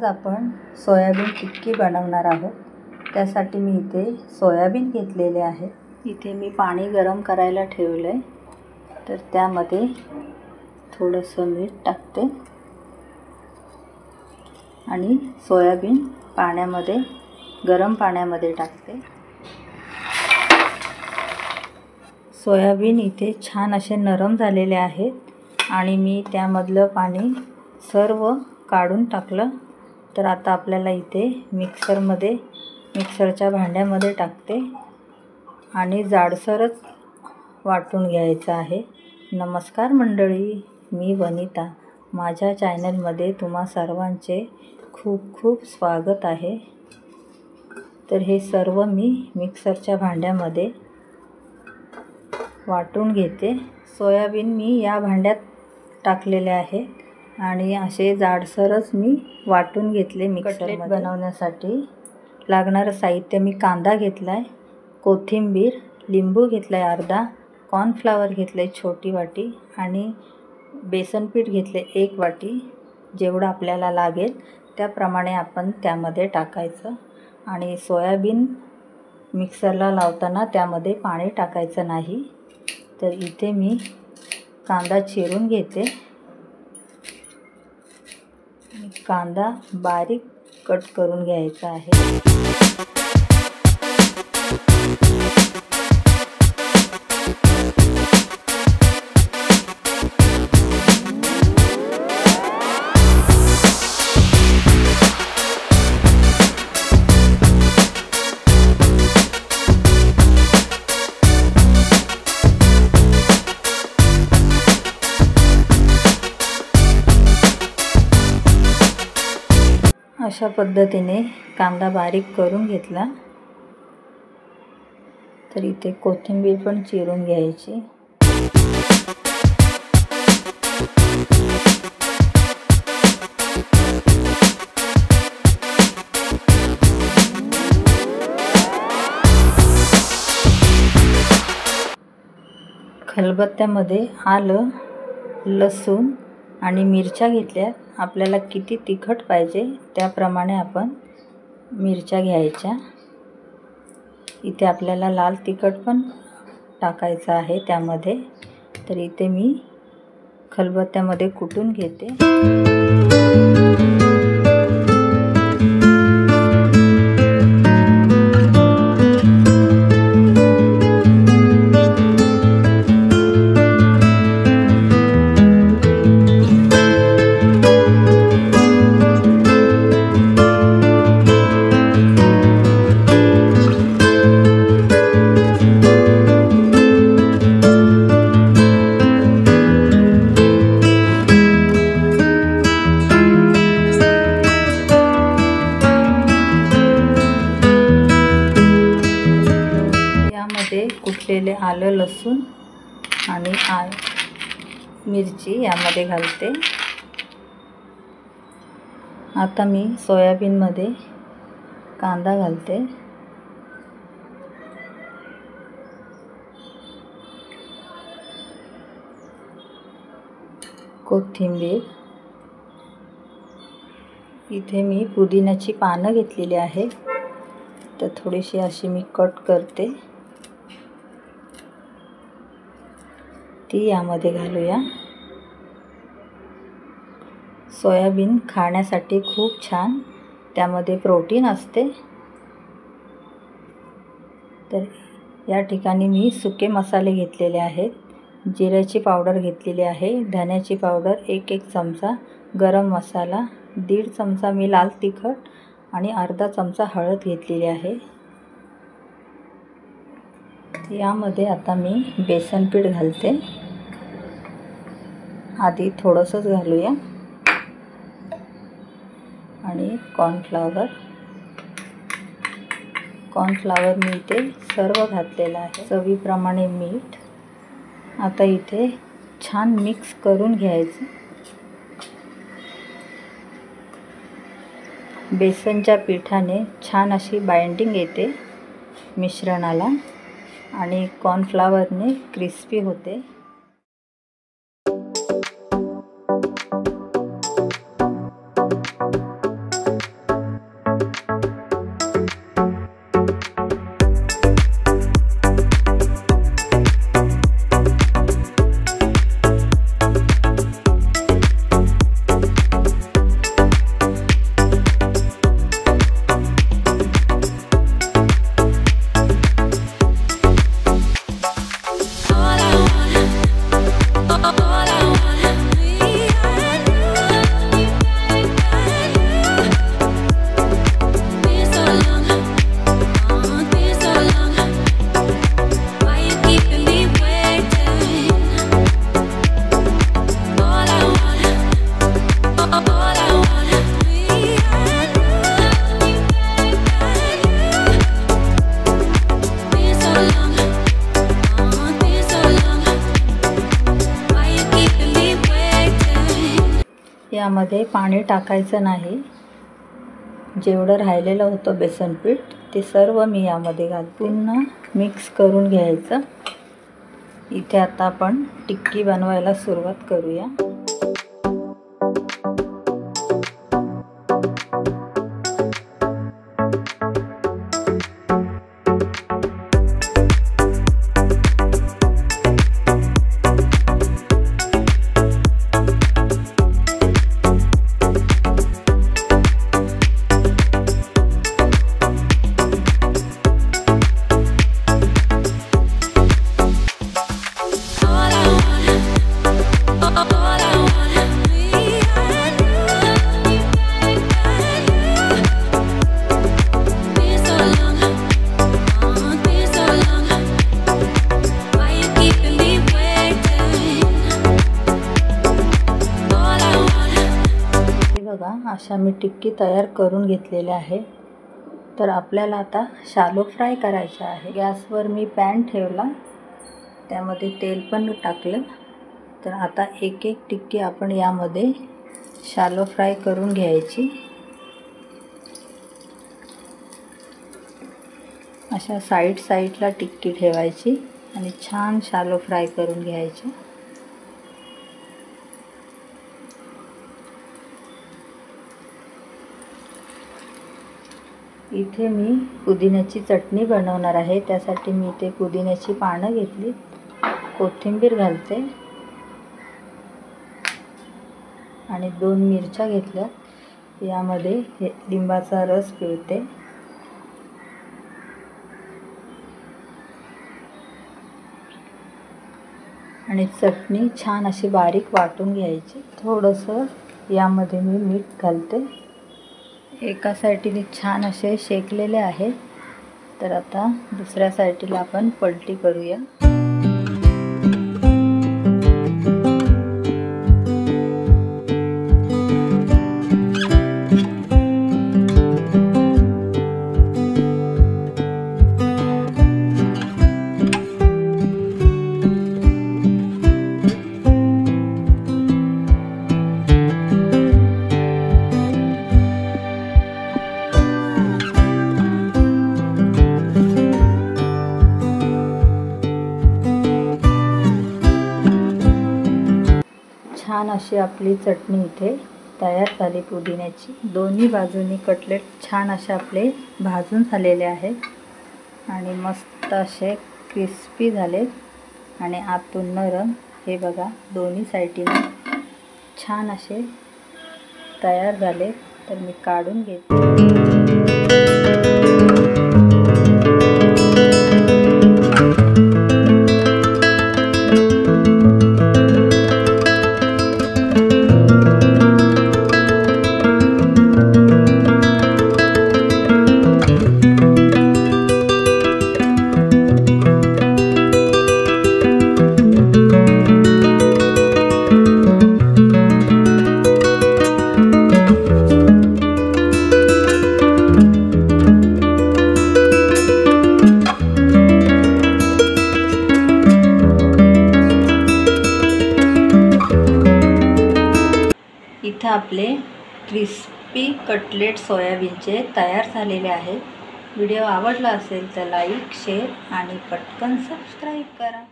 आपण सोयाबीन टिक्की बनवणार आहोत। त्यासाठी मी इथे सोयाबीन घेतलेले आहे। इथे मी पाणी गरम करायला ठेवले, तर त्यामध्ये थोडंसं मीठ टाकते आणि सोयाबीन पाण्यामध्ये गरम पाण्यामध्ये टाकते। सोयाबीन इथे छान असे नरम झालेले आहेत आणि मी त्यामधलं पाणी सर्व काढून टाकलं। तर आता आपल्याला इथे मिक्सरच्या भांड्यामध्ये टाकते आणि जाडसरच वाटून घ्यायचं आहे। नमस्कार मंडळी, मी वनिता, माझ्या चॅनलमध्ये तुम्हा सर्वांचे खूप खूप स्वागत आहे। तर हे सर्व मी मिक्सरच्या भांड्यामध्ये वाटून घेते। सोयाबीन मी या भांड्यात टाकलेले आहे आणि असे जाडसरच मी वाटून घेतले। कटलेट बनवण्यासाठी लागणारं साहित्य मी कांदा घेतलाय, कोथिंबीर, लिंबू घेतलाय अर्धा, कॉर्नफ्लॉवर घेतले छोटी वाटी आणि बेसन पीठ घेतले 1 वाटी। जेवढं आपल्याला लागेल त्याप्रमाणे आपण त्यामध्ये टाकायचं आणि सोयाबीन मिक्सरला लावताना त्यामध्ये पाणी टाकायचं नाही। तर इथे मी कांदा चिरून घेते। कांदा बारीक कट करून घ्यायचा आहे। अशा पद्धतीने कांदा बारीक करून घेतला। तर इथे कोथिंबीर पण चिरून घ्यायची। खलबत्त्यामध्ये आलं, लसूण आणि मिरच्या घेतल्या। आपल्याला किती तिखट पाहिजे त्याप्रमाणे आपण मिरच्या घ्यायच्या। इथे आपल्याला लाल तिखट पण टाकायचं आहे त्यामध्ये। तर इथे मी खलबत्त्यामध्ये कुटून घेते। कुटलेले आलं, लसूण आणि मिरची यामध्ये घालते। आता मी सोयाबीनमध्ये कांदा घालते, कोथिंबीर, इथे मी पुदिन्याची पानं घेतलेली आहे, तर थोडीशी अशी मी कट करते, ती यामध्ये घालूया। सोयाबीन खाण्यासाठी खूप छान, त्यामध्ये प्रोटीन असते। तर या ठिकाणी मी सुके मसाले घेतलेले आहेत। जिऱ्याची पावडर घेतलेली आहे, धण्याची पावडर 1 चमचा, गरम मसाला 1.5 चमचा, मी लाल तिखट आणि अर्धा चमचा हळद घेतलेली आहे। यामध्ये आता मी बेसन पीठ घालते, आधी थोडंसंच घालूया, आणि कॉर्नफ्लॉवर मी इथे सर्व घातलेलं आहे, चवीप्रमाणे मीठ। आता इथे छान मिक्स करून घ्यायचं। बेसनच्या पिठाने छान अशी बाइंडिंग येते मिश्रणाला आणि कॉर्नफ्लॉवरने क्रिस्पी होते। यामध्ये पाणी टाकायचं नाही. जेवढं राहिलेलं होतं बेसन पीठ ते सर्व मी यामध्ये घालते. पुन्हा मिक्स करून घ्यायचं. इथे आता आपण टिक्की बनवायला सुरुवात करूया. बघा, अशा मी टिक्की तयार करून घेतलेल्या आहे. तर आपल्याला आता शालो फ्राय करायचा आहे. गॅसवर मी पॅन ठेवला, त्यामध्ये तेल पण टाकलं. तर आता एक एक टिक्की आपण यामध्ये शालो फ्राय करून घ्यायची. अशा साईडला टिक्की ठेवायची आणि छान शालो फ्राय करून घ्यायची. इथे मी पुदिन्याची चटणी बनवणार आहे. त्यासाठी मी इथे पुदिन्याची पानं घेतली, कोथिंबीर घालते आणि 2 मिरच्या घेतल्या. यामध्ये लिंबाचा रस पिळते आणि चटणी छान अशी बारीक वाटून घ्यायची. थोडंसं यामध्ये मी मीठ घालते. एका साईडने छान असे शेकलेले आहेत. तर आता दुसऱ्या साईडला आपण पलटी करूया. छान अशी आपली चटणी इथे तयार झाली पुदिन्याची. दोन्ही बाजूनी कटलेट छान असे आपले भाजून झालेले आहेत आणि मस्त असे क्रिस्पी झालेत आणि आतून नरम. हे बघा, दोन्ही साईडने छान असे तयार झाले. तर मी काढून घेते. इथं आपले क्रिस्पी कटलेट सोयाबीनचे तयार झालेले आहेत. व्हिडिओ आवडला असेल तर लाईक, शेअर आणि पटकन सबस्क्राईब करा.